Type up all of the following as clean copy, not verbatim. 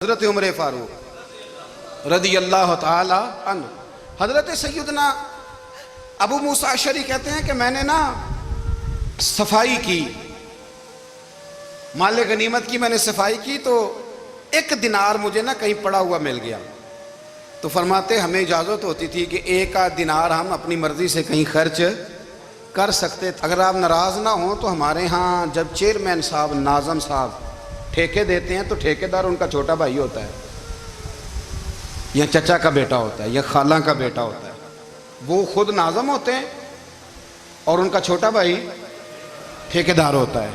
حضرت عمر فاروق رضی اللہ تعالی عنہ۔ حضرت سیدنا ابو موسیٰ اشعری کہتے ہیں کہ میں نے صفائی کی، مال غنیمت کی میں نے صفائی کی تو ایک دینار مجھے کہیں پڑا ہوا مل گیا، تو فرماتے ہمیں اجازت ہوتی تھی کہ ایک آدھ دینار ہم اپنی مرضی سے کہیں خرچ کر سکتے تھے۔ اگر آپ ناراض نہ ہوں تو ہمارے ہاں جب چیئرمین صاحب، ناظم صاحب ٹھیکے دیتے ہیں تو ٹھیکیدار ان کا چھوٹا بھائی ہوتا ہے یا چچا کا بیٹا ہوتا ہے یا خالہ کا بیٹا ہوتا ہے، وہ خود ناظم ہوتے ہیں اور ان کا چھوٹا بھائی ٹھیکیدار ہوتا ہے،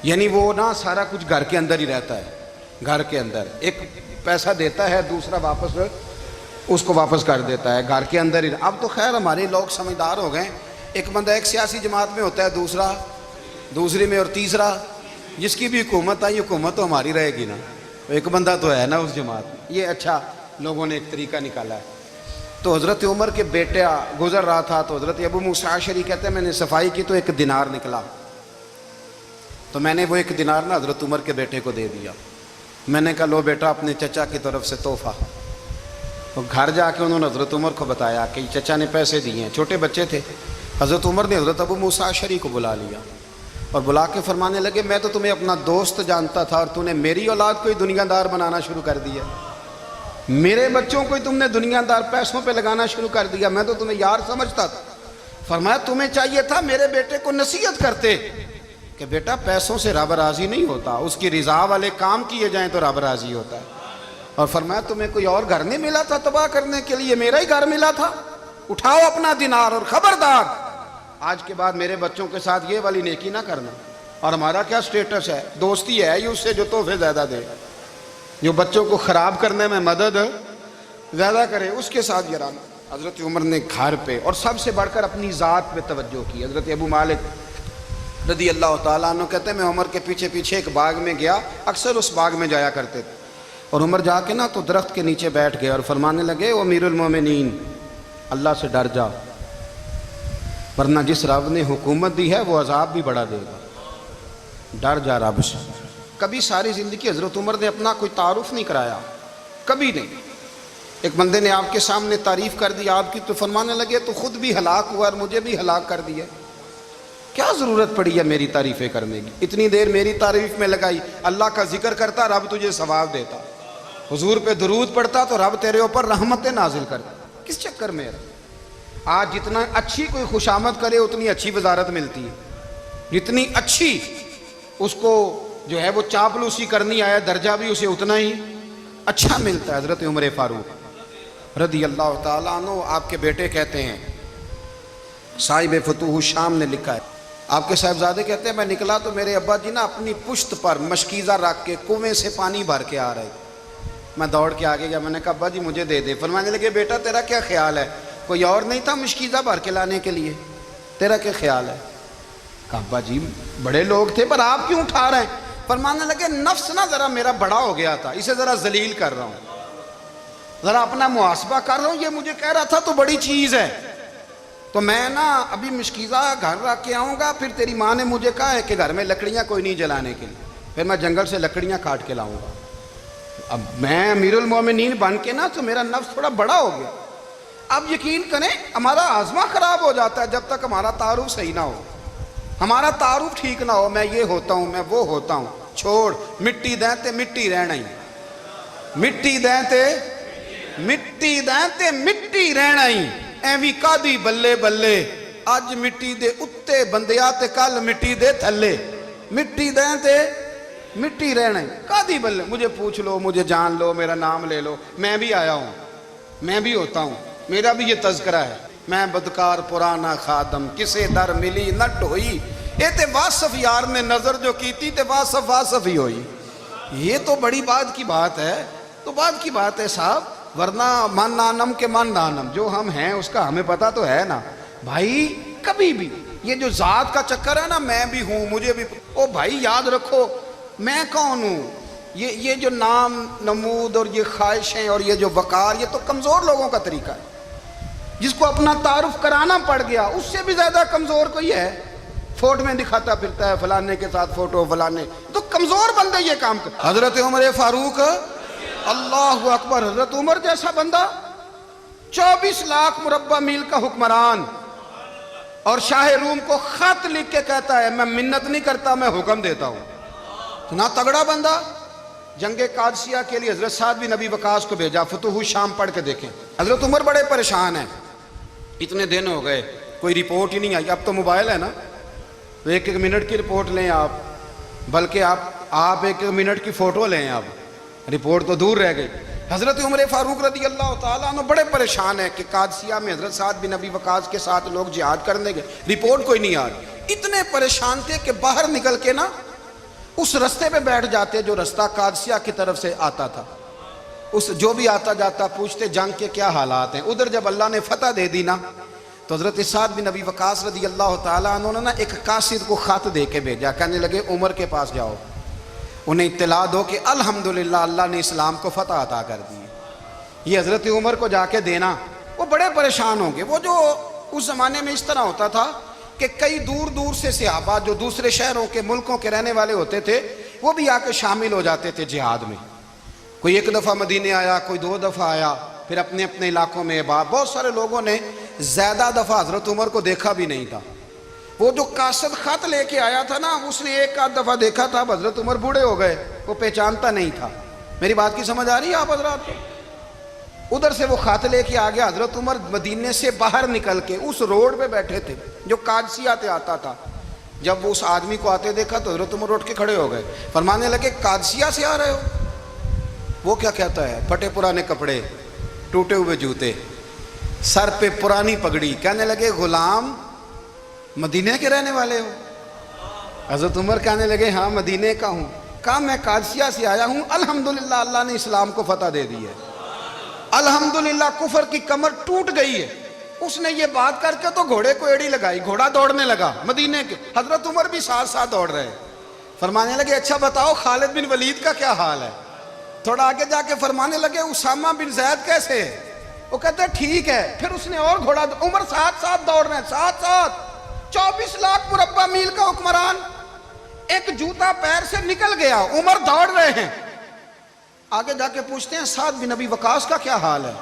یعنی وہ سارا کچھ گھر کے اندر ہی رہتا ہے، گھر کے اندر ایک پیسہ دیتا ہے دوسرا واپس اس کو واپس کر دیتا ہے، گھر کے اندر ہی۔ اب تو خیر ہمارے لوگ سمجھدار ہو گئے، ایک بندہ ایک سیاسی جماعت میں ہوتا ہے، دوسرا دوسری میں، اور تیسرا جس کی بھی حکومت آئی حکومت تو ہماری رہے گی نا، ایک بندہ تو ہے نا اس جماعت میں۔ یہ اچھا لوگوں نے ایک طریقہ نکالا ہے۔ تو حضرت عمر کے بیٹا گزر رہا تھا تو حضرت ابو موسیٰ اشعری کہتے ہیں میں نے صفائی کی تو ایک دینار نکلا، تو میں نے وہ ایک دینار حضرت عمر کے بیٹے کو دے دیا۔ میں نے کہا لو بیٹا اپنے چچا کی طرف سے تحفہ۔ تو گھر جا کے انہوں نے حضرت عمر کو بتایا کہ چچا نے پیسے دیے ہیں، چھوٹے بچے تھے۔ حضرت عمر نے حضرت ابو موسیٰ اشعری کو بلا لیا اور بلا کے فرمانے لگے میں تو تمہیں اپنا دوست جانتا تھا اور تو نے میری اولاد کو ہی دنیا دار بنانا شروع کر دیا، میرے بچوں کو ہی تم نے دنیا دار پیسوں پہ لگانا شروع کر دیا، میں تو تمہیں یار سمجھتا تھا۔ فرمایا تمہیں چاہیے تھا میرے بیٹے کو نصیحت کرتے کہ بیٹا پیسوں سے رب راضی نہیں ہوتا، اس کی رضا والے کام کیے جائیں تو رب راضی ہوتا ہے۔ اور فرمایا تمہیں کوئی اور گھر نہیں ملا تھا تباہ کرنے کے لیے، میرا ہی گھر ملا تھا، اٹھاؤ اپنا دینار اور خبردار آج کے بعد میرے بچوں کے ساتھ یہ والی نیکی نہ کرنا۔ اور ہمارا کیا سٹیٹس ہے، دوستی ہے یہ اس سے جو تحفے زیادہ دے، جو بچوں کو خراب کرنے میں مدد زیادہ کرے اس کے ساتھ گرانا۔ حضرت عمر نے گھر پہ اور سب سے بڑھ کر اپنی ذات پہ توجہ کی۔ حضرت ابو مالک رضی اللہ تعالیٰ عنہ کہتے ہیں میں عمر کے پیچھے پیچھے ایک باغ میں گیا، اکثر اس باغ میں جایا کرتے تھے، اور عمر جا کے تو درخت کے نیچے بیٹھ گئے اور فرمانے لگے او امیر المومنین اللہ سے ڈر جا، ورنہ جس رب نے حکومت دی ہے وہ عذاب بھی بڑا دے گا، ڈر جا رب سے۔ کبھی ساری زندگی حضرت عمر نے اپنا کوئی تعارف نہیں کرایا، کبھی نہیں۔ ایک بندے نے آپ کے سامنے تعریف کر دی آپ کی تو فرمانے لگے تو خود بھی ہلاک ہوا اور مجھے بھی ہلاک کر دیا، کیا ضرورت پڑی ہے میری تعریفیں کرنے کی، اتنی دیر میری تعریف میں لگائی، اللہ کا ذکر کرتا رب تجھے ثواب دیتا، حضور پہ درود پڑھتا تو رب تیرے اوپر رحمتیں نازل کرتا، کس چکر میں ہے؟ آج جتنا اچھی کوئی خوشامد کرے اتنی اچھی وزارت ملتی ہے، جتنی اچھی اس کو جو ہے وہ چاپلوسی کرنی آیا درجہ بھی اسے اتنا ہی اچھا ملتا ہے۔ حضرت عمر فاروق رضی اللہ تعالیٰ عنہ آپ کے بیٹے کہتے ہیں، صاحب فتوح الشام نے لکھا ہے، آپ کے صاحبزادے کہتے ہیں میں نکلا تو میرے ابا جی اپنی پشت پر مشکیزہ رکھ کے کنویں سے پانی بھر کے آ رہے، میں دوڑ کے آگے گیا، میں نے کہا ابا جی مجھے دے دے۔ فرمانے لگے بیٹا تیرا کیا خیال ہے، کوئی اور نہیں تھا مشکیزہ بھر کے لانے کے لیے، تیرا کیا خیال ہے؟ کہا ابا جی بڑے لوگ تھے پر آپ کیوں اٹھا رہے ہیں؟ فرمانے لگے نفس ذرا میرا بڑا ہو گیا تھا، اسے ذرا ذلیل کر رہا ہوں، ذرا اپنا محاسبہ کر رہا ہوں، یہ مجھے کہہ رہا تھا تو بڑی چیز ہے، تو میں ابھی مشکیزہ گھر رکھ کے آؤں گا، پھر تیری ماں نے مجھے کہا ہے کہ گھر میں لکڑیاں کوئی نہیں جلانے کے لیے، پھر میں جنگل سے لکڑیاں کاٹ کے لاؤں گا۔ اب میں امیر المومنین بن کے تو میرا نفس تھوڑا بڑا ہو گیا۔ اب یقین کریں ہمارا آزما خراب ہو جاتا ہے جب تک ہمارا تعارف صحیح نہ ہو، ہمارا تعارف ٹھیک نہ ہو، میں یہ ہوتا ہوں میں وہ ہوتا ہوں، چھوڑ مٹی دیں تے مٹی رہنا ہی، مٹی دیں تے مٹی دیں تے مٹی رہنا ہی، ایویں کادی بلے بلے اج مٹی دے اتے بندیا تے کل مٹی دے تھلے، مٹی دیں تے مٹی رہنا ہی، کادی بلے، مجھے پوچھ لو مجھے جان لو میرا نام لے لو، میں بھی آیا ہوں، میں بھی ہوتا ہوں، میرا بھی یہ تذکرہ ہے، میں بدکار پرانا خادم کسے در ملی نہ ٹوئی، اے تے واصف یار نے نظر جو کیتی تے واصف واصف ہی ہوئی۔ یہ تو بڑی بات کی بات ہے، تو بات کی بات ہے صاحب، ورنہ من نانم کے من نانم، جو ہم ہیں اس کا ہمیں پتہ تو ہے نا بھائی۔ کبھی بھی یہ جو ذات کا چکر ہے نا میں بھی ہوں مجھے بھی، او بھائی یاد رکھو میں کون ہوں، یہ جو نام نمود اور یہ خواہشیں اور یہ جو وقار یہ تو کمزور لوگوں کا طریقہ ہے، جس کو اپنا تعارف کرانا پڑ گیا اس سے بھی زیادہ کمزور کوئی ہے، فوٹو میں دکھاتا پھرتا ہے فلانے کے ساتھ فوٹو فلانے، تو کمزور بندے یہ کام کرتے۔ حضرت عمر فاروق اللہ اکبر. حضرت عمر جیسا بندہ 24 لاکھ مربع میل کا حکمران اور شاہ روم کو خط لکھ کے کہتا ہے میں منت نہیں کرتا میں حکم دیتا ہوں. اتنا تگڑا بندہ. جنگ قادسیہ کے لیے حضرت سعد بن ابی وقاص کو بھیجا. فتوح شام پڑھ کے دیکھیں. حضرت عمر بڑے پریشان ہیں. اتنے دن ہو گئے کوئی رپورٹ ہی نہیں آئی. اب تو موبائل ہے نا تو ایک منٹ کی رپورٹ لیں آپ, بلکہ آپ ایک منٹ کی فوٹو لیں. آپ رپورٹ تو دور رہ گئی. حضرت عمر فاروق رضی اللہ تعالیٰ عنہ بڑے پریشان ہیں کہ قادسیہ میں حضرت سعد بن ابی وقاص کے ساتھ لوگ جہاد کرنے گئے, رپورٹ کوئی نہیں آ رہی. اتنے پریشان تھے کہ باہر نکل کے نا اس رستے پہ بیٹھ جاتے جو رستہ قادسیہ کی طرف سے آتا تھا. اس جو بھی آتا جاتا پوچھتے جنگ کے کیا حالات ہیں. ادھر جب اللہ نے فتح دے دی نا تو حضرت سعد بن ابی وقاص رضی اللہ تعالیٰ عنہ نے ایک قاصد کو خط دے کے بھیجا. کہنے لگے عمر کے پاس جاؤ, انہیں اطلاع دو کہ الحمدللہ اللہ نے اسلام کو فتح عطا کر دی. یہ حضرت عمر کو جا کے دینا. وہ بڑے پریشان ہوں گے. وہ جو اس زمانے میں اس طرح ہوتا تھا کہ کئی دور دور سے صحابہ جو دوسرے شہروں کے ملکوں کے رہنے والے ہوتے تھے وہ بھی آ کے شامل ہو جاتے تھے جہاد میں. کوئی ایک دفعہ مدینے آیا, کوئی 2 دفعہ آیا, پھر اپنے اپنے علاقوں میں. بہت سارے لوگوں نے زیادہ دفعہ حضرت عمر کو دیکھا بھی نہیں تھا. وہ جو قاصد خط لے کے آیا تھا نا اس نے 1 دفعہ دیکھا تھا. حضرت عمر بوڑھے ہو گئے, وہ پہچانتا نہیں تھا. میری بات کی سمجھ آ رہی ہے آپ حضرات کو؟ ادھر سے وہ خط لے کے آ گیا. حضرت عمر مدینے سے باہر نکل کے اس روڈ پہ بیٹھے تھے جو قادسیہ سے آتا تھا. جب وہ اس آدمی کو آتے دیکھا تو حضرت عمر اٹھ کے کھڑے ہو گئے, فرمانے لگے قادسیہ سے آ رہے ہو؟ وہ کیا کہتا ہے؟ پھٹے پرانے کپڑے, ٹوٹے ہوئے جوتے, سر پہ پرانی پگڑی. کہنے لگے غلام مدینے کے رہنے والے ہو؟ حضرت عمر کہنے لگے ہاں مدینے کا ہوں. کہا میں قادسیہ سے آیا ہوں, الحمدللہ اللہ نے اسلام کو فتح دے دی ہے, الحمدللہ کفر کی کمر ٹوٹ گئی ہے. اس نے یہ بات کر کے تو گھوڑے کو ایڑی لگائی, گھوڑا دوڑنے لگا مدینے کے. حضرت عمر بھی ساتھ ساتھ دوڑ رہے. فرمانے لگے اچھا بتاؤ خالد بن ولید کا کیا حال ہے؟ تھوڑا آگے جا کے فرمانے لگے اسامہ بن زید کیسے ہے؟ وہ کہتے ہیں ٹھیک ہے. پھر اس نے اور گھوڑا. عمر ساتھ ساتھ دوڑ رہے ہیں, ساتھ ساتھ. 24 لاکھ مربع میل کا حکمران, ایک جوتا پیر سے نکل گیا, عمر دوڑ رہے ہیں. آگے جا کے پوچھتے ہیں سعد بن ابی وقاص کا کیا حال ہے؟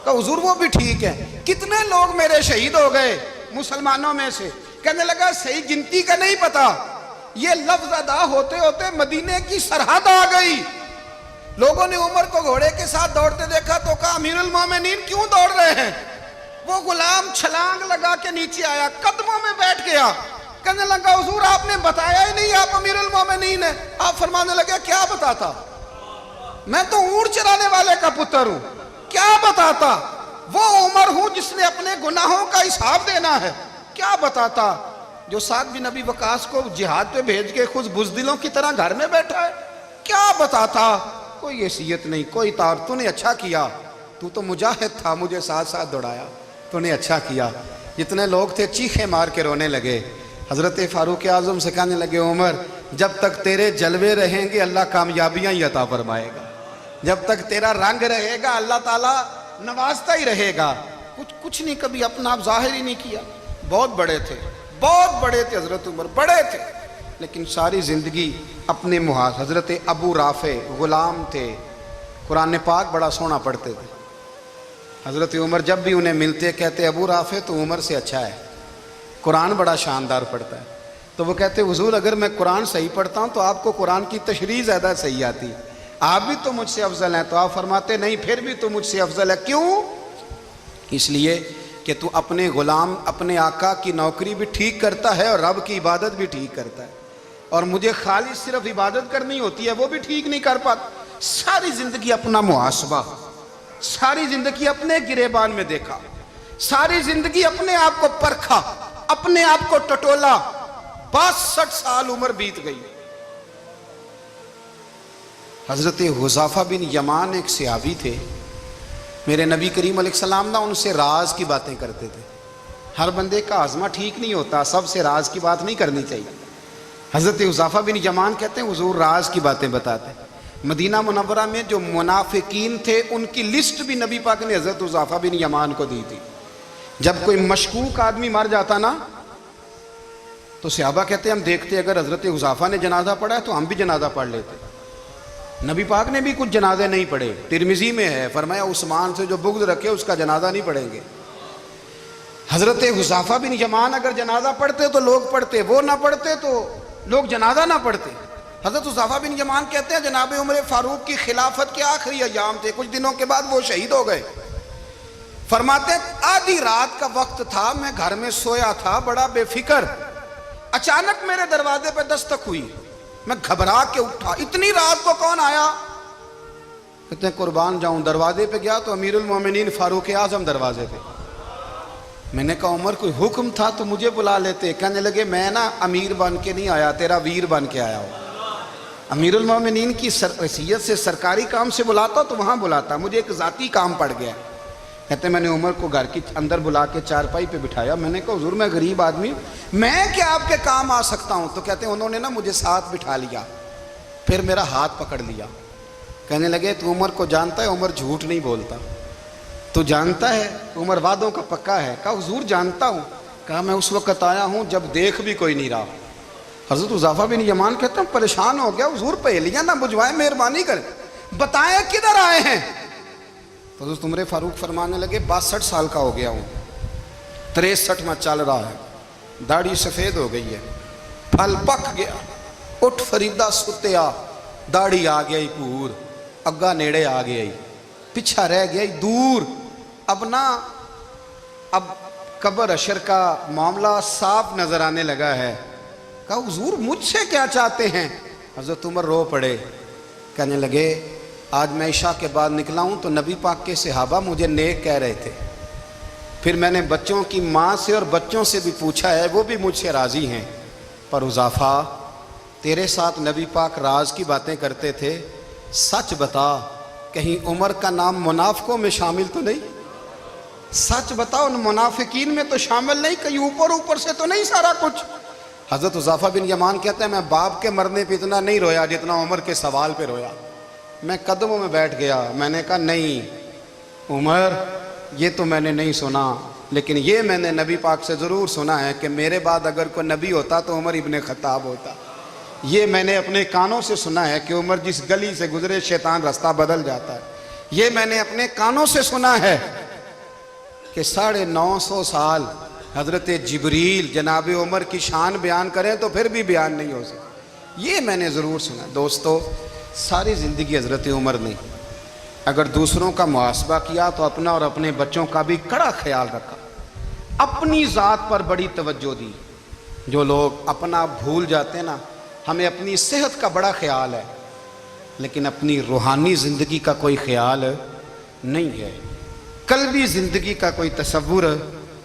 کہا حضور وہ بھی ٹھیک ہے. کتنے لوگ میرے شہید ہو گئے مسلمانوں میں سے؟ کہنے لگا صحیح گنتی کا نہیں پتا. یہ لفظ ادا ہوتے ہوتے مدینے کی سرحد آ گئی. لوگوں نے عمر کو گھوڑے کے ساتھ دوڑتے دیکھا تو کہا امیر المومنین کیوں دوڑ رہے ہیں؟ وہ غلام چھلانگ لگا کے نیچے آیا, قدموں میں بیٹھ گیا. کہنے لگا حضور آپ نے بتایا ہی نہیں آپ امیر المومنین ہیں. آپ فرمانے لگے کیا بتاتا؟ میں تو اونٹ چرانے والے کا پتر ہوں, کیا بتاتا؟ وہ عمر ہوں جس نے اپنے گناہوں کا حساب دینا ہے. کیا بتاتا؟ جو سعد بن ابی وقاص کو جہاد پہ بھیج کے خود بزدلوں کی طرح گھر میں بیٹھا ہے. کیا بتاتا؟ کوئی حیثیت نہیں, کوئی تار. تو نے اچھا کیا, تو تو مجاہد تھا, مجھے ساتھ ساتھ دوڑایا, تو نے اچھا کیا. جتنے لوگ تھے چیخے مار کے رونے لگے. حضرت فاروق اعظم سے کہنے لگے عمر جب تک تیرے جلوے رہیں گے اللہ کامیابیاں ہی عطا فرمائے گا, جب تک تیرا رنگ رہے گا اللہ تعالیٰ نوازتا ہی رہے گا. کچھ نہیں کبھی اپنا آپ ظاہر ہی نہیں کیا. بہت بڑے تھے, بہت بڑے تھے حضرت عمر, بڑے تھے, لیکن ساری زندگی اپنے محاذ. حضرت ابو رافع غلام تھے, قرآن پاک بڑا سونا پڑھتے تھے. حضرت عمر جب بھی انہیں ملتے کہتے ابو رافع تو عمر سے اچھا ہے, قرآن بڑا شاندار پڑھتا ہے. تو وہ کہتے حضور اگر میں قرآن صحیح پڑھتا ہوں تو آپ کو قرآن کی تشریح زیادہ صحیح آتی, آپ بھی تو مجھ سے افضل ہیں. تو آپ فرماتے نہیں پھر بھی تو مجھ سے افضل ہے. کیوں؟ اس لیے کہ تو اپنے غلام اپنے آقا کی نوکری بھی ٹھیک کرتا ہے اور رب کی عبادت بھی ٹھیک کرتا ہے, اور مجھے خالص صرف عبادت کرنی ہوتی ہے وہ بھی ٹھیک نہیں کر پاتا. ساری زندگی اپنا محاسبہ, ساری زندگی اپنے گریبان میں دیکھا, ساری زندگی اپنے آپ کو پرکھا, اپنے آپ کو ٹٹولا. 62 سال عمر بیت گئی. حضرت حذیفہ بن یمان ایک صحابی تھے, میرے نبی کریم علیہ السلام نا ان سے راز کی باتیں کرتے تھے. ہر بندے کا ہاضمہ ٹھیک نہیں ہوتا, سب سے راز کی بات نہیں کرنی چاہیے. حضرت حذیفہ بن یمان کہتے ہیں حضور راز کی باتیں بتاتے. مدینہ منورہ میں جو منافقین تھے ان کی لسٹ بھی نبی پاک نے حضرت حذیفہ بن یمان کو دی تھی. جب کوئی مشکوک آدمی مر جاتا نا تو صحابہ کہتے ہیں ہم دیکھتے اگر حضرت حذیفہ نے جنازہ پڑھا ہے تو ہم بھی جنازہ پڑھ لیتے. نبی پاک نے بھی کچھ جنازے نہیں پڑھے. ترمذی میں ہے, فرمایا عثمان سے جو بغض رکھے اس کا جنازہ نہیں پڑھیں گے. حضرت حذیفہ بن یمان اگر جنازہ پڑھتے تو لوگ پڑھتے, وہ نہ پڑھتے تو لوگ جنازہ نہ پڑھتے. حضرت حذیفہ بن یمان کہتے ہیں جناب عمر فاروق کی خلافت کے آخری ایام تھے, کچھ دنوں کے بعد وہ شہید ہو گئے. فرماتے آدھی رات کا وقت تھا, میں گھر میں سویا تھا بڑا بے فکر, اچانک میرے دروازے پہ دستک ہوئی, میں گھبرا کے اٹھا, اتنی رات کو کون آیا؟ کہتے ہیں قربان جاؤں, دروازے پہ گیا تو امیر المومنین فاروق اعظم دروازے پہ. میں نے کہا عمر کوئی حکم تھا تو مجھے بلا لیتے. کہنے لگے میں نا امیر بن کے نہیں آیا, تیرا ویر بن کے آیا ہوں. امیر المومنین کی حیثیت سے سرکاری کام سے بلاتا تو وہاں بلاتا, مجھے ایک ذاتی کام پڑ گیا. کہتے ہیں میں نے عمر کو گھر کی اندر بلا کے چارپائی پہ بٹھایا. میں نے کہا حضور میں غریب آدمی ہوں, میں کیا آپ کے کام آ سکتا ہوں؟ تو کہتے ہیں انہوں نے نا مجھے ساتھ بٹھا لیا, پھر میرا ہاتھ پکڑ لیا. کہنے لگے تو عمر کو جانتا ہے؟ عمر جھوٹ نہیں بولتا. تو جانتا ہے؟ عمر وعدوں کا پکا ہے. کہا حضور جانتا ہوں. کہا میں اس وقت آیا ہوں جب دیکھ بھی کوئی نہیں رہا. حضرت حذیفہ بن یمان کہتے ہیں پریشان ہو گیا, حضور پہلیاں نہ بجھوائیں, مہربانی کریں بتائیں کدھر آئے ہیں. تو حضرت عمر فاروق فرمانے لگے 62 سال کا ہو گیا ہوں, 63 میں چل رہا ہے, داڑھی سفید ہو گئی ہے, پھل پک گیا, اٹھ فریدہ ستیا, داڑھی آ گئی پور, اگا نیڑے آ گئی, پچھا رہ گئی دور. اب قبر اشر کا معاملہ صاف نظر آنے لگا ہے. کہا حضور مجھ سے کیا چاہتے ہیں؟ حضرت عمر رو پڑے. کہنے لگے آج میں عشاء کے بعد نکلا ہوں تو نبی پاک کے صحابہ مجھے نیک کہہ رہے تھے, پھر میں نے بچوں کی ماں سے اور بچوں سے بھی پوچھا ہے, وہ بھی مجھ سے راضی ہیں. پر حذیفہ تیرے ساتھ نبی پاک راز کی باتیں کرتے تھے, سچ بتا کہیں عمر کا نام منافقوں میں شامل تو نہیں؟ سچ بتا ان منافقین میں تو شامل نہیں, کہیں اوپر سے تو نہیں سارا کچھ؟ حضرت حذیفہ بن یمان کہتے ہیں میں باپ کے مرنے پہ اتنا نہیں رویا جتنا عمر کے سوال پہ رویا. میں قدموں میں بیٹھ گیا, میں نے کہا نہیں عمر یہ تو میں نے نہیں سنا, لیکن یہ میں نے نبی پاک سے ضرور سنا ہے کہ میرے بعد اگر کوئی نبی ہوتا تو عمر ابن خطاب ہوتا. یہ میں نے اپنے کانوں سے سنا ہے کہ عمر جس گلی سے گزرے شیطان رستہ بدل جاتا ہے. یہ میں نے اپنے کانوں سے سنا ہے کہ 950 سال حضرت جبریل جناب عمر کی شان بیان کریں تو پھر بھی بیان نہیں ہو سکتا. یہ میں نے ضرور سنا. دوستو ساری زندگی حضرت عمر نے اگر دوسروں کا محاسبہ کیا تو اپنا اور اپنے بچوں کا بھی کڑا خیال رکھا, اپنی ذات پر بڑی توجہ دی. جو لوگ اپنا بھول جاتے ہیں نا, ہمیں اپنی صحت کا بڑا خیال ہے لیکن اپنی روحانی زندگی کا کوئی خیال نہیں ہے, قلبی زندگی کا کوئی تصور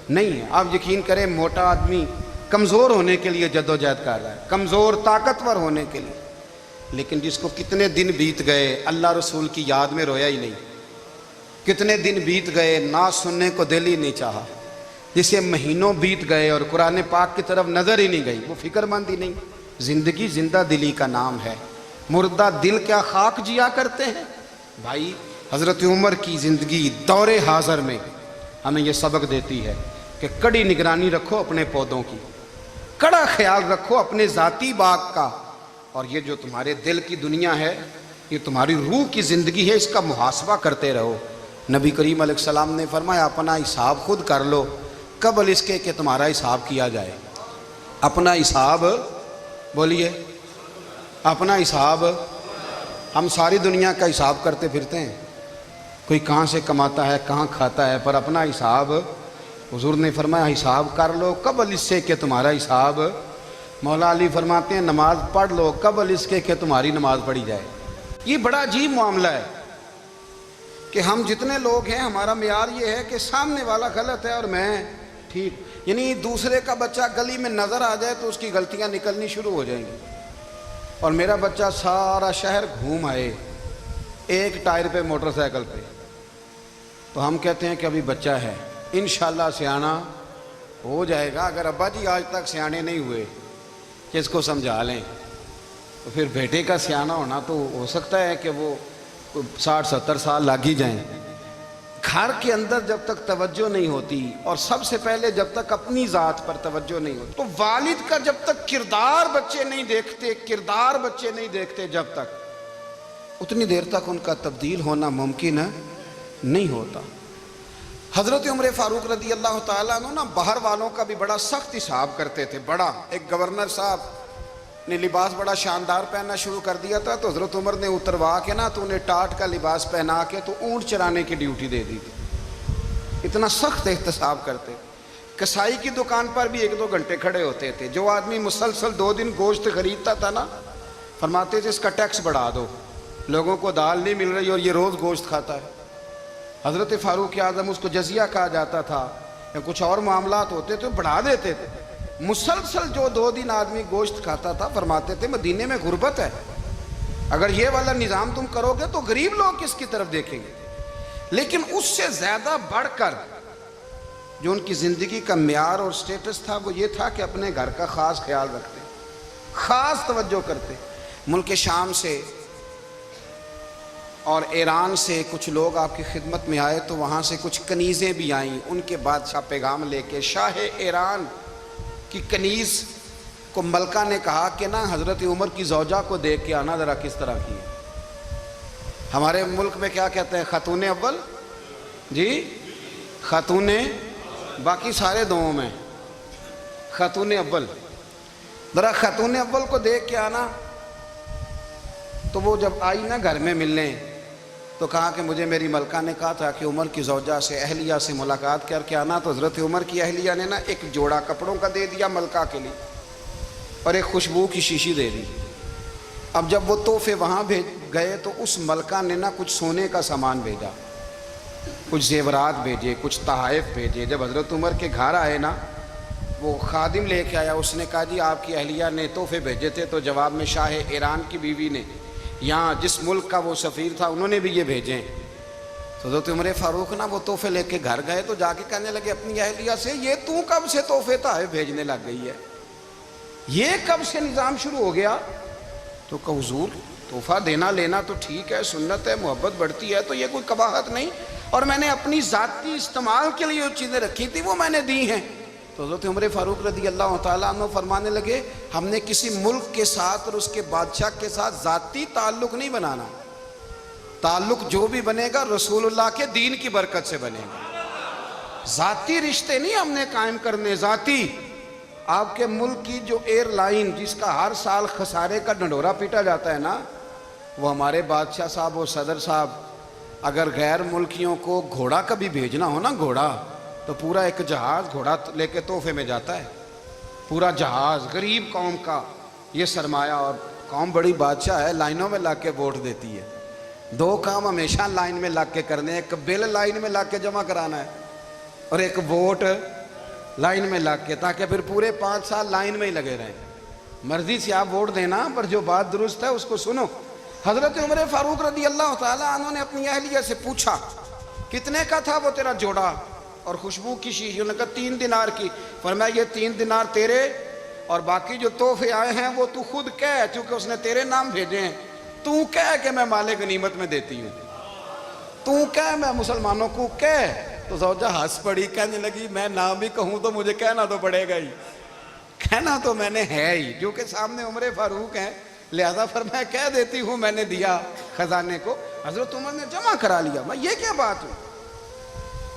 نہیں ہے. آپ یقین کریں موٹا آدمی کمزور ہونے کے لیے جدوجہد کر رہا ہے, کمزور طاقتور ہونے کے لیے, لیکن جس کو کتنے دن بیت گئے اللہ رسول کی یاد میں رویا ہی نہیں, کتنے دن بیت گئے نہ سننے کو دل ہی نہیں چاہا, جسے مہینوں بیت گئے اور قرآن پاک کی طرف نظر ہی نہیں گئی, وہ فکر مند ہی نہیں. زندگی زندہ دلی کا نام ہے, مردہ دل کیا خاک جیا کرتے ہیں. بھائی حضرت عمر کی زندگی دور حاضر میں ہمیں یہ سبق دیتی ہے کہ کڑی نگرانی رکھو اپنے پودوں کی, کڑا خیال رکھو اپنے ذاتی باغ کا, اور یہ جو تمہارے دل کی دنیا ہے یہ تمہاری روح کی زندگی ہے, اس کا محاسبہ کرتے رہو. نبی کریم علیہ السلام نے فرمایا اپنا حساب خود کر لو قبل اس کے کہ تمہارا حساب کیا جائے. اپنا حساب بولیے, اپنا حساب. ہم ساری دنیا کا حساب کرتے پھرتے ہیں, کوئی کہاں سے کماتا ہے کہاں کھاتا ہے, پر اپنا حساب حضور نے فرمایا حساب کر لو قبل اس سے کہ تمہارا حساب. مولا علی فرماتے ہیں نماز پڑھ لو قبل اس کے کہ تمہاری نماز پڑھی جائے. یہ بڑا عجیب معاملہ ہے کہ ہم جتنے لوگ ہیں ہمارا معیار یہ ہے کہ سامنے والا غلط ہے اور میں ٹھیک, یعنی دوسرے کا بچہ گلی میں نظر آ جائے تو اس کی غلطیاں نکلنی شروع ہو جائیں گی, اور میرا بچہ سارا شہر گھوم آئے ایک ٹائر پہ موٹر سائیکل پہ تو ہم کہتے ہیں کہ ابھی بچہ ہے, انشاءاللہ سیانا ہو جائے گا. اگر ابا جی آج تک سیانے نہیں ہوئے کہ اس کو سمجھا لیں تو پھر بیٹے کا سیانا ہونا تو ہو سکتا ہے کہ وہ 60-70 سال لگ ہی جائیں. گھر کے اندر جب تک توجہ نہیں ہوتی اور سب سے پہلے جب تک اپنی ذات پر توجہ نہیں ہوتی, تو والد کا جب تک کردار بچے نہیں دیکھتے جب تک اتنی دیر تک ان کا تبدیل ہونا ممکن نہیں ہوتا۔ حضرت عمر فاروق رضی اللہ تعالیٰ عنہ نا باہر والوں کا بھی بڑا سخت حساب کرتے تھے۔ بڑا ایک گورنر صاحب نے لباس بڑا شاندار پہننا شروع کر دیا تھا تو حضرت عمر نے اتروا کے نا تو انہیں ٹاٹ کا لباس پہنا کے تو اونٹ چرانے کی ڈیوٹی دے دی تھی۔ اتنا سخت احتساب کرتے۔ کسائی کی دکان پر بھی 1-2 گھنٹے کھڑے ہوتے تھے۔ جو آدمی مسلسل 2 دن گوشت خریدتا تھا نا، فرماتے تھے اس کا ٹیکس بڑھا دو، لوگوں کو دال نہیں مل رہی اور یہ روز گوشت کھاتا ہے۔ حضرت فاروق اعظم، اس کو جزیہ کہا جاتا تھا، یا کچھ اور معاملات ہوتے تھے بڑھا دیتے تھے۔ مسلسل جو 2 دن آدمی گوشت کھاتا تھا، فرماتے تھے مدینے میں غربت ہے، اگر یہ والا نظام تم کرو گے تو غریب لوگ کس کی طرف دیکھیں گے۔ لیکن اس سے زیادہ بڑھ کر جو ان کی زندگی کا معیار اور سٹیٹس تھا وہ یہ تھا کہ اپنے گھر کا خاص خیال رکھتے، خاص توجہ کرتے۔ ملک شام سے اور ایران سے کچھ لوگ آپ کی خدمت میں آئے تو وہاں سے کچھ کنیزیں بھی آئیں، ان کے بادشاہ پیغام لے کے۔ شاہ ایران کی کنیز کو ملکہ نے کہا کہ نا حضرت عمر کی زوجہ کو دیکھ کے آنا ذرا کس طرح کی ہے۔ ہمارے ملک میں کیا کہتے ہیں؟ خاتون اول، جی خاتون، باقی سارے دوؤں میں خاتون اول، ذرا خاتون اول کو دیکھ کے آنا۔ تو وہ جب آئی نا گھر میں ملنے تو کہا کہ مجھے میری ملکہ نے کہا تھا کہ عمر کی زوجہ سے، اہلیہ سے ملاقات کر کے آنا۔ تو حضرت عمر کی اہلیہ نے نا ایک جوڑا کپڑوں کا دے دیا ملکہ کے لیے اور ایک خوشبو کی شیشی دے دی۔ اب جب وہ تحفے وہاں بھیج گئے تو اس ملکہ نے نا کچھ سونے کا سامان بھیجا، کچھ زیورات بھیجے، کچھ تحائف بھیجے۔ جب حضرت عمر کے گھر آئے نا، وہ خادم لے کے آیا، اس نے کہا جی آپ کی اہلیہ نے تحفے بھیجے تھے، تو جواب میں شاہ ایران کی بیوی نے، یہاں جس ملک کا وہ سفیر تھا، انہوں نے بھی یہ بھیجے۔ تو حضرت عمر فاروق نا وہ تحفے لے کے گھر گئے تو جا کے کہنے لگے اپنی اہلیہ سے، یہ تو کب سے تحفے تحائف بھیجنے لگ گئی ہے، یہ کب سے نظام شروع ہو گیا؟ تو کہ حضور تحفہ دینا لینا تو ٹھیک ہے، سنت ہے، محبت بڑھتی ہے، تو یہ کوئی قباحت نہیں، اور میں نے اپنی ذاتی استعمال کے لیے جو چیزیں رکھی تھی وہ میں نے دی ہیں۔ تو حضرت عمر فاروق رضی اللہ تعالیٰ عنہ فرمانے لگے ہم نے کسی ملک کے ساتھ اور اس کے بادشاہ کے ساتھ ذاتی تعلق نہیں بنانا، تعلق جو بھی بنے گا رسول اللہ کے دین کی برکت سے بنے گا۔ ذاتی رشتے نہیں ہم نے قائم کرنے، ذاتی۔ آپ کے ملک کی جو ایئر لائن جس کا ہر سال خسارے کا ڈنڈورا پیٹا جاتا ہے نا، وہ ہمارے بادشاہ صاحب اور صدر صاحب اگر غیر ملکیوں کو گھوڑا کبھی بھیجنا ہو نا، گھوڑا، تو پورا ایک جہاز گھوڑا لے کے تحفے میں جاتا ہے، پورا جہاز غریب قوم کا یہ سرمایہ، اور قوم بڑی بادشاہ ہے، لائنوں میں لگ کے ووٹ دیتی ہے۔ 2 کام ہمیشہ لائن میں لگ کے کرنے، ایک بل لائن میں لگ کے جمع کرانا ہے اور ایک ووٹ لائن میں لگ کے، تاکہ پھر پورے 5 سال لائن میں ہی لگے رہیں۔ مرضی سے آپ ووٹ دینا، پر جو بات درست ہے اس کو سنو۔ حضرت عمر فاروق رضی اللہ تعالیٰ عنہ نے اپنی اہلیہ سے پوچھا کتنے کا تھا وہ تیرا جوڑا اور خوشبو کی شیشی؟ انہوں نے کہا 3 دینار کی۔ فرمایا یہ 3 دینار تیرے، اور باقی جو تحفے آئے ہیں وہ تو خود کہہ، چونکہ اس نے تیرے نام بھیجے ہیں، تو کہہ کہ میں مال غنیمت میں دیتی ہوں، تو کہہ میں مسلمانوں کو کہہ۔ تو زوجہ ہنس پڑی، کہنے لگی میں نہ بھی کہوں تو مجھے کہنا تو پڑے گا ہی، کہنا تو میں نے ہے ہی، کیونکہ سامنے عمر فاروق ہیں، لہذا فرمایا کہہ دیتی ہوں میں نے دیا خزانے کو۔ حضرت عمر نے جمع کرا لیا۔ میں یہ کیا بات ہوں،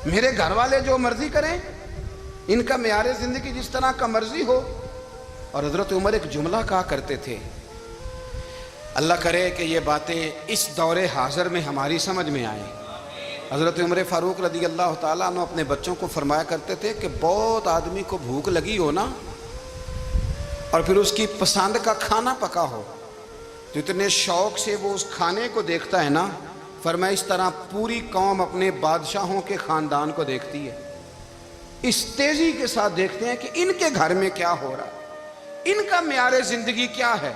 میرے گھر والے جو مرضی کریں، ان کا معیار زندگی جس طرح کا مرضی ہو۔ اور حضرت عمر ایک جملہ کہا کرتے تھے، اللہ کرے کہ یہ باتیں اس دور حاضر میں ہماری سمجھ میں آئیں۔ حضرت عمر فاروق رضی اللہ تعالیٰ عنہ اپنے بچوں کو فرمایا کرتے تھے کہ بہت آدمی کو بھوک لگی ہو نا، اور پھر اس کی پسند کا کھانا پکا ہو، جتنے شوق سے وہ اس کھانے کو دیکھتا ہے نا، فرمایا اس طرح پوری قوم اپنے بادشاہوں کے خاندان کو دیکھتی ہے، اس تیزی کے ساتھ دیکھتے ہیں کہ ان کے گھر میں کیا ہو رہا ہے، ان کا معیار زندگی کیا ہے،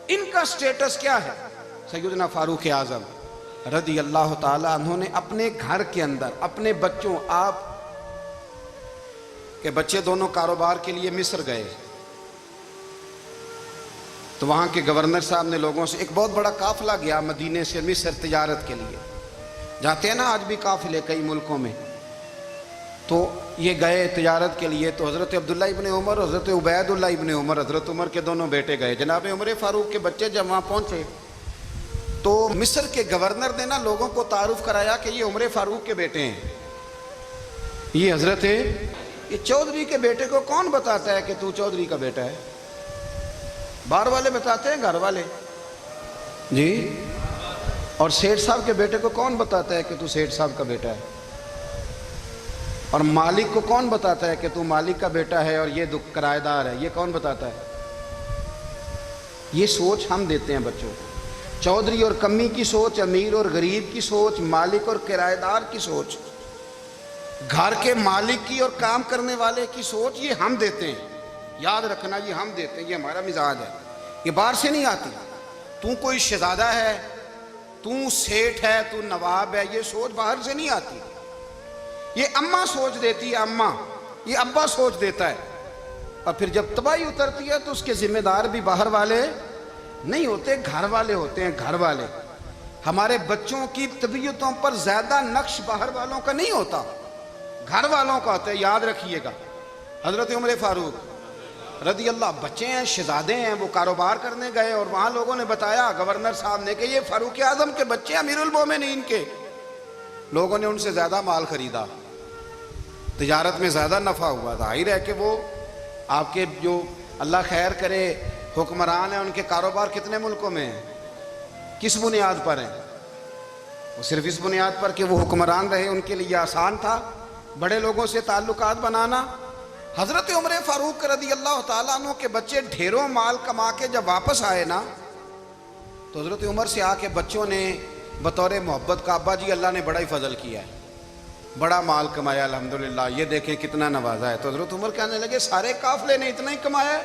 ان کا سٹیٹس کیا ہے۔ سیدنا فاروق اعظم رضی اللہ تعالیٰ عنہ نے اپنے گھر کے اندر اپنے بچوں، آپ کے بچے دونوں کاروبار کے لیے مصر گئے، تو وہاں کے گورنر صاحب نے لوگوں سے، ایک بہت بڑا قافلہ گیا مدینے سے مصر تجارت کے لیے، جاتے ہیں نا آج بھی قافلے کئی ملکوں میں، تو یہ گئے تجارت کے لیے۔ تو حضرت عبداللہ ابن عمر، حضرت عبید اللہ ابن عمر، حضرت عمر کے دونوں بیٹے گئے۔ جناب عمر فاروق کے بچے جب وہاں پہنچے تو مصر کے گورنر نے نا لوگوں کو تعارف کرایا کہ یہ عمر فاروق کے بیٹے ہیں، یہ حضرت ہے، یہ چودھری کے بیٹے کو کون بتاتا ہے کہ تو چودھری کا بیٹا ہے؟ باہر والے بتاتے ہیں، گھر والے جی؟ اور سیٹھ صاحب کے بیٹے کو کون بتاتا ہے کہ تو سیٹھ صاحب کا بیٹا ہے؟ اور مالک کو کون بتاتا ہے کہ تو مالک کا بیٹا ہے اور یہ کرایہ دار ہے؟ یہ کون بتاتا ہے؟ یہ سوچ ہم دیتے ہیں بچوں کو، چودھری اور کمی کی سوچ، امیر اور غریب کی سوچ، مالک اور کرایہ دار کی سوچ، گھر کے مالک کی اور کام کرنے والے کی سوچ، یہ ہم دیتے ہیں۔ یاد رکھنا، یہ ہم دیتے ہیں، یہ ہمارا مزاج ہے، یہ باہر سے نہیں آتی۔ تو کوئی شہزادہ ہے، تو سیٹھ ہے، تو نواب ہے، یہ سوچ باہر سے نہیں آتی، یہ اماں سوچ دیتی ہے، اماں، یہ ابا سوچ دیتا ہے۔ اور پھر جب تباہی اترتی ہے تو اس کے ذمہ دار بھی باہر والے نہیں ہوتے، گھر والے ہوتے ہیں، گھر والے۔ ہمارے بچوں کی طبیعتوں پر زیادہ نقش باہر والوں کا نہیں ہوتا، گھر والوں کا ہوتا ہے، یاد رکھیے گا۔ حضرت عمر فاروق رضی اللہ، بچے ہیں، شہزادے ہیں، وہ کاروبار کرنے گئے اور وہاں لوگوں نے بتایا گورنر صاحب نے کہ یہ فاروق اعظم کے بچے ہیں، امیر المومنین کے۔ لوگوں نے ان سے زیادہ مال خریدا، تجارت میں زیادہ نفع ہوا، ظاہر ہے کہ وہ آپ کے جو اللہ خیر کرے حکمران ہیں، ان کے کاروبار کتنے ملکوں میں ہیں، کس بنیاد پر ہیں؟ وہ صرف اس بنیاد پر کہ وہ حکمران رہے، ان کے لیے آسان تھا بڑے لوگوں سے تعلقات بنانا۔ حضرت عمر فاروق رضی اللہ تعالیٰ عنہ کے بچے ڈھیروں مال کما کے جب واپس آئے نا، تو حضرت عمر سے آ کے بچوں نے بطور محبت کا، ابا جی اللہ نے بڑا ہی فضل کیا ہے، بڑا مال کمایا الحمدللہ، یہ دیکھیں کتنا نوازا ہے۔ تو حضرت عمر کہنے لگے سارے قافلے نے اتنا ہی کمایا ہے؟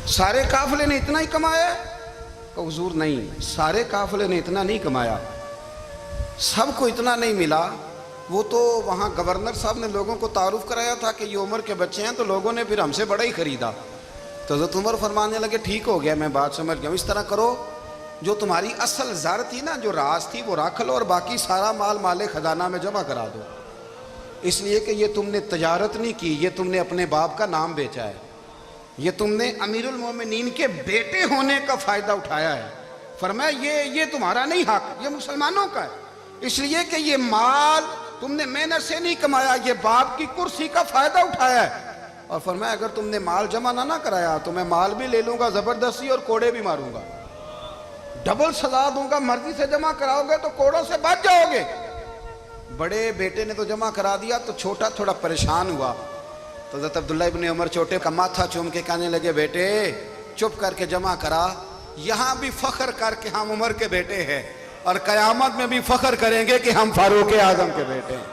سارے قافلے نے اتنا ہی کمایا ہے؟ کہ حضور نہیں، سارے قافلے نے اتنا نہیں کمایا، سب کو اتنا نہیں ملا۔ وہ تو وہاں گورنر صاحب نے لوگوں کو تعارف کرایا تھا کہ یہ عمر کے بچے ہیں، تو لوگوں نے پھر ہم سے بڑا ہی خریدا۔ تو حضرت عمر فرمانے لگے ٹھیک ہو گیا، میں بات سمجھ گیا ہوں، اس طرح کرو، جو تمہاری اصل زر تھی نا، جو راز تھی، وہ رکھ لو اور باقی سارا مال خزانہ میں جمع کرا دو، اس لیے کہ یہ تم نے تجارت نہیں کی، یہ تم نے اپنے باپ کا نام بیچا ہے، یہ تم نے امیر المومنین کے بیٹے ہونے کا فائدہ اٹھایا ہے۔ فرمایا یہ تمہارا نہیں حق، یہ مسلمانوں کا ہے، اس لیے کہ یہ مال تم نے محنت سے نہیں کمایا، یہ باپ کی کرسی کا فائدہ اٹھایا ہے۔ اور فرمایا اگر تم نے مال جمع نہ کرایا تو میں مال بھی لے لوں گا زبردستی اور کوڑے بھی ماروں گا، ڈبل سزا دوں گا، مرضی سے جمع کراؤ گے تو کوڑوں سے بچ جاؤ گے۔ بڑے بیٹے نے تو جمع کرا دیا، تو چھوٹا تھوڑا پریشان ہوا، تو حضرت عبداللہ ابن عمر چھوٹے کا ماتھا چوم کے کہنے لگے بیٹے چپ کر کے جمع کرا، یہاں بھی فخر کر کے ہم عمر کے بیٹے ہیں، اور قیامت میں بھی فخر کریں گے کہ ہم فاروق اعظم کے بیٹے ہیں۔